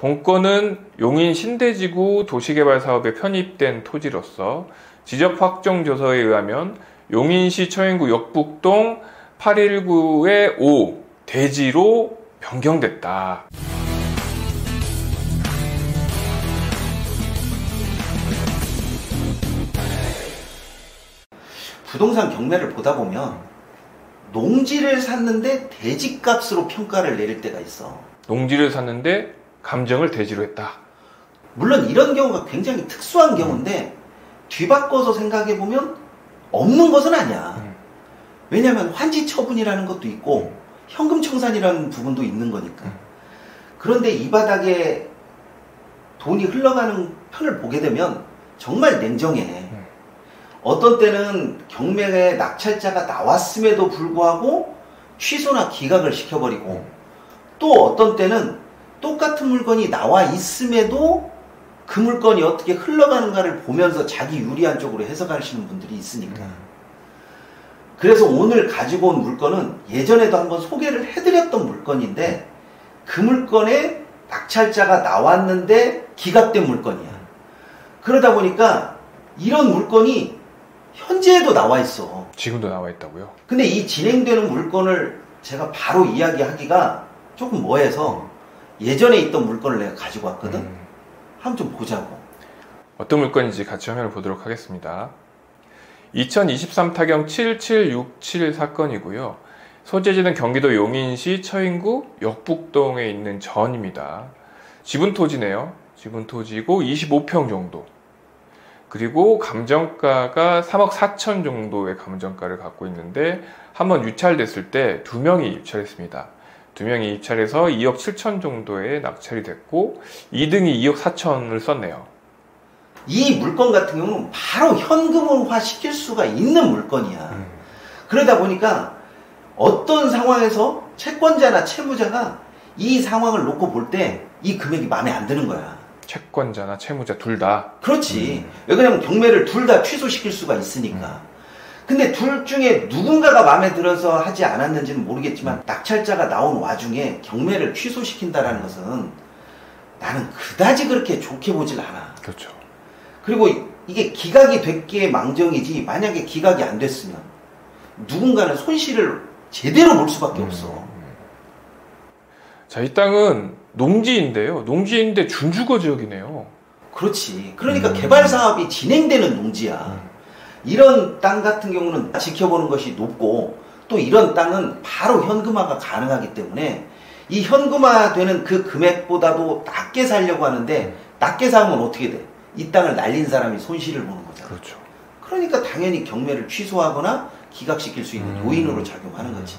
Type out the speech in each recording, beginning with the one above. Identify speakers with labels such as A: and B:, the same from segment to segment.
A: 본건은 용인 신대지구 도시개발사업에 편입된 토지로서 지적확정조서에 의하면 용인시 처인구 역북동 819의 5 대지로 변경됐다.
B: 부동산 경매를 보다 보면 농지를 샀는데 대지값으로 평가를 내릴 때가 있어.
A: 농지를 샀는데 감정을 대지로 했다.
B: 물론 이런 경우가 굉장히 특수한 경우인데 뒤바꿔서 생각해보면 없는 것은 아니야. 왜냐하면 환지 처분이라는 것도 있고 현금 청산이라는 부분도 있는 거니까. 그런데 이 바닥에 돈이 흘러가는 편을 보게 되면 정말 냉정해. 어떤 때는 경매에 낙찰자가 나왔음에도 불구하고 취소나 기각을 시켜버리고, 또 어떤 때는 똑같은 물건이 나와 있음에도 그 물건이 어떻게 흘러가는가를 보면서 자기 유리한 쪽으로 해석하시는 분들이 있으니까. 그래서 오늘 가지고 온 물건은 예전에도 한번 소개를 해드렸던 물건인데, 그 물건에 낙찰자가 나왔는데 기각된 물건이야. 그러다 보니까 이런 물건이 현재에도 나와 있어.
A: 지금도 나와 있다고요?
B: 근데 이 진행되는 물건을 제가 바로 이야기하기가 조금 뭐해서 예전에 있던 물건을 내가 가지고 왔거든. 한번 좀 보자고.
A: 어떤 물건인지 같이 화면을 보도록 하겠습니다. 2023 타경 7767 사건이고요. 소재지는 경기도 용인시 처인구 역북동에 있는 전입니다. 지분 토지네요. 지분 토지고 25평 정도. 그리고 감정가가 3억 4천 정도의 감정가를 갖고 있는데, 한번 유찰됐을 때 2명이 입찰했습니다. 2명이 입찰해서 2억 7천 정도에 낙찰이 됐고 2등이 2억 4천을 썼네요.
B: 이 물건 같은 경우는 바로 현금화 시킬 수가 있는 물건이야. 그러다 보니까 어떤 상황에서 채권자나 채무자가 이 상황을 놓고 볼 때 이 금액이 마음에 안 드는 거야.
A: 채권자나 채무자 둘 다?
B: 그렇지. 왜냐면 경매를 둘 다 취소시킬 수가 있으니까. 근데 둘 중에 누군가가 마음에 들어서 하지 않았는지는 모르겠지만 낙찰자가 나온 와중에 경매를 취소시킨다는 것은 나는 그다지 그렇게 좋게 보질 않아.
A: 그렇죠.
B: 그리고 이게 기각이 됐기에 망정이지, 만약에 기각이 안 됐으면 누군가는 손실을 제대로 볼 수밖에 없어.
A: 자, 이 땅은 농지인데요. 농지인데 준주거 지역이네요.
B: 그렇지. 그러니까 개발 사업이 진행되는 농지야. 이런 땅 같은 경우는 지켜보는 것이 높고, 또 이런 땅은 바로 현금화가 가능하기 때문에 이 현금화되는 그 금액보다도 낮게 살려고 하는데, 낮게 사면 어떻게 돼? 이 땅을 날린 사람이 손실을 보는 거잖아.
A: 그렇죠.
B: 그러니까 당연히 경매를 취소하거나 기각시킬 수 있는 요인으로 작용하는 거지.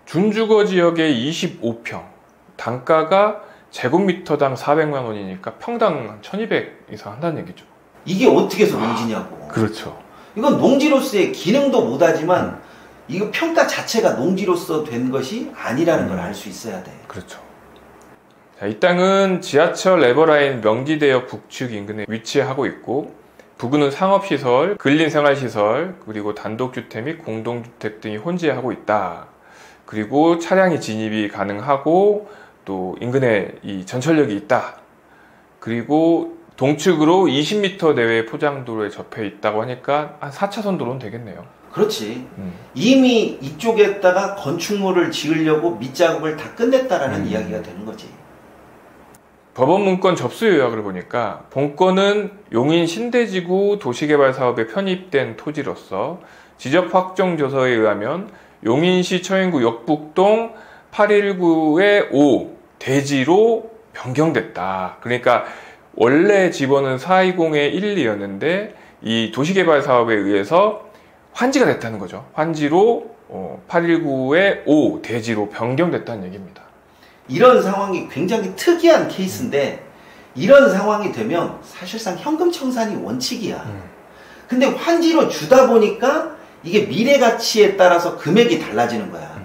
A: 준주거 지역의 25평, 단가가 제곱미터당 400만 원이니까 평당 1200 이상 한다는 얘기죠.
B: 이게 어떻게 해서 농지냐고.
A: 그렇죠.
B: 이건 농지로서의 기능도 못하지만 이거 평가 자체가 농지로서 된 것이 아니라는 걸 알 수 있어야 돼.
A: 그렇죠. 자, 이 땅은 지하철 레버라인 명지대역 북측 인근에 위치하고 있고, 부근은 상업시설, 근린생활시설, 그리고 단독주택 및 공동주택 등이 혼재하고 있다. 그리고 차량이 진입이 가능하고, 또 인근에 이 전철역이 있다. 그리고 동측으로 20m 내외 포장도로에 접해 있다고 하니까 한 4차선 도로는 되겠네요.
B: 그렇지. 이미 이쪽에다가 건축물을 지으려고 밑작업을 다 끝냈다라는 이야기가 되는 거지.
A: 법원 문건 접수 요약을 보니까 본건은 용인 신대지구 도시개발사업에 편입된 토지로서 지적확정조서에 의하면 용인시 처인구 역북동 819의 5 대지로 변경됐다. 그러니까 원래 지번은 420의 12였는데 이 도시개발사업에 의해서 환지가 됐다는 거죠. 환지로 819의 5 대지로 변경됐다는 얘기입니다.
B: 이런 상황이 굉장히 특이한 케이스인데, 이런 상황이 되면 사실상 현금 청산이 원칙이야. 근데 환지로 주다 보니까 이게 미래 가치에 따라서 금액이 달라지는 거야.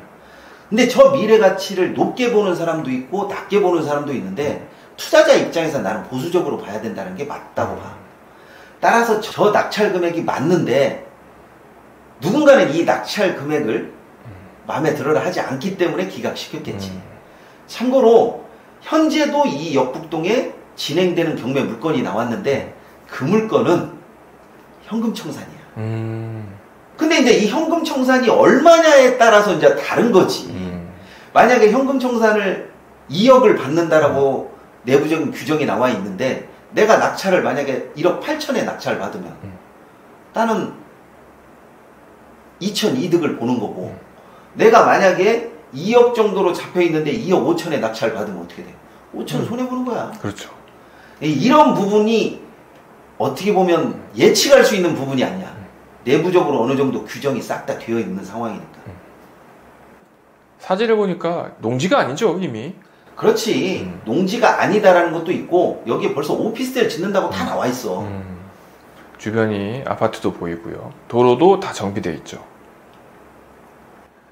B: 근데 저 미래 가치를 높게 보는 사람도 있고 낮게 보는 사람도 있는데, 투자자 입장에서 나는 보수적으로 봐야 된다는 게 맞다고 봐. 따라서 저 낙찰 금액이 맞는데 누군가는 이 낙찰 금액을 마음에 들어라 하지 않기 때문에 기각시켰겠지. 참고로 현재도 이 역북동에 진행되는 경매 물건이 나왔는데 그 물건은 현금 청산이야. 근데 이제 이 현금 청산이 얼마냐에 따라서 이제 다른 거지. 만약에 현금 청산을 2억을 받는다라고 내부적인 규정이 나와 있는데 내가 낙찰을 만약에 1억 8천에 낙찰 받으면 나는 2천 이득을 보는 거고 내가 만약에 2억 정도로 잡혀 있는데 2억 5천에 낙찰 받으면 어떻게 돼? 5천 손해 보는 거야.
A: 그렇죠.
B: 이런 부분이 어떻게 보면 예측할 수 있는 부분이 아니야. 내부적으로 어느 정도 규정이 싹 다 되어 있는 상황이니까.
A: 사진을 보니까 농지가 아니죠, 이미.
B: 그렇지. 농지가 아니다라는 것도 있고 여기에 벌써 오피스텔 짓는다고 다 나와 있어.
A: 주변이 아파트도 보이고요. 도로도 다 정비돼 있죠.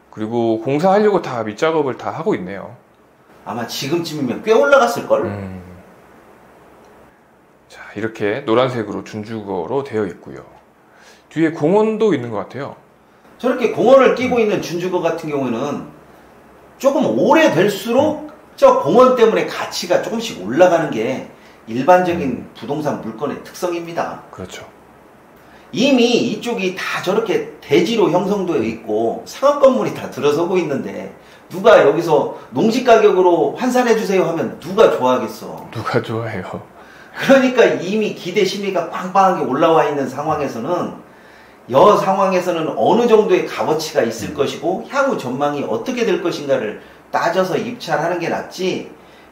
A: 그리고 공사하려고 다 밑작업을 다 하고 있네요.
B: 아마 지금쯤이면 꽤 올라갔을걸?
A: 자, 이렇게 노란색으로 준주거로 되어 있고요. 뒤에 공원도 있는 것 같아요.
B: 저렇게 공원을 끼고 있는 준주거 같은 경우에는 조금 오래될수록 저 공원 때문에 가치가 조금씩 올라가는 게 일반적인 부동산 물건의 특성입니다.
A: 그렇죠.
B: 이미 이쪽이 다 저렇게 대지로 형성되어 있고 상업 건물이 다 들어서고 있는데 누가 여기서 농지 가격으로 환산해 주세요 하면 누가 좋아하겠어?
A: 누가 좋아해요?
B: 그러니까 이미 기대 심리가 빵빵하게 올라와 있는 상황에서는 여 상황에서는 어느 정도의 값어치가 있을 것이고 향후 전망이 어떻게 될 것인가를 따져서 입찰하는 게 낫지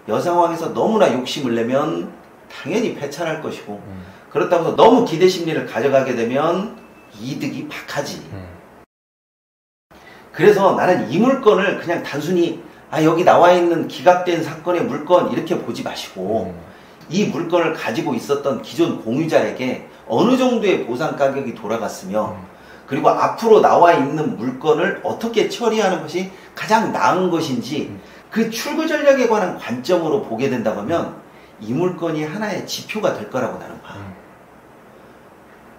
B: 여 상황에서 너무나 욕심을 내면 당연히 패착할 것이고 그렇다고 해서 너무 기대 심리를 가져가게 되면 이득이 박하지. 그래서 나는 이 물건을 그냥 단순히 여기 나와 있는 기각된 사건의 물건 이렇게 보지 마시고 이 물건을 가지고 있었던 기존 공유자에게 어느 정도의 보상 가격이 돌아갔으며 그리고 앞으로 나와 있는 물건을 어떻게 처리하는 것이 가장 나은 것인지 그 출구 전략에 관한 관점으로 보게 된다고 하면 이 물건이 하나의 지표가 될 거라고 나는 봐.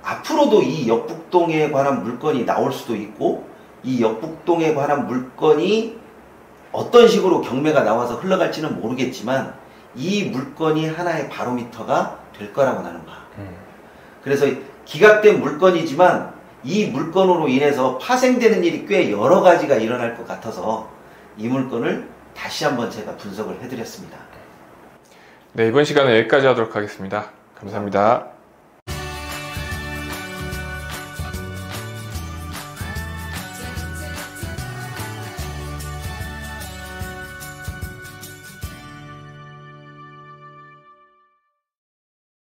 B: 앞으로도 이 역북동에 관한 물건이 나올 수도 있고 이 역북동에 관한 물건이 어떤 식으로 경매가 나와서 흘러갈지는 모르겠지만 이 물건이 하나의 바로미터가 될 거라고 나는 봐. 그래서 기각된 물건이지만 이 물건으로 인해서 파생되는 일이 꽤 여러 가지가 일어날 것 같아서 이 물건을 다시 한번 제가 분석을 해드렸습니다.
A: 네, 이번 시간은 여기까지 하도록 하겠습니다. 감사합니다.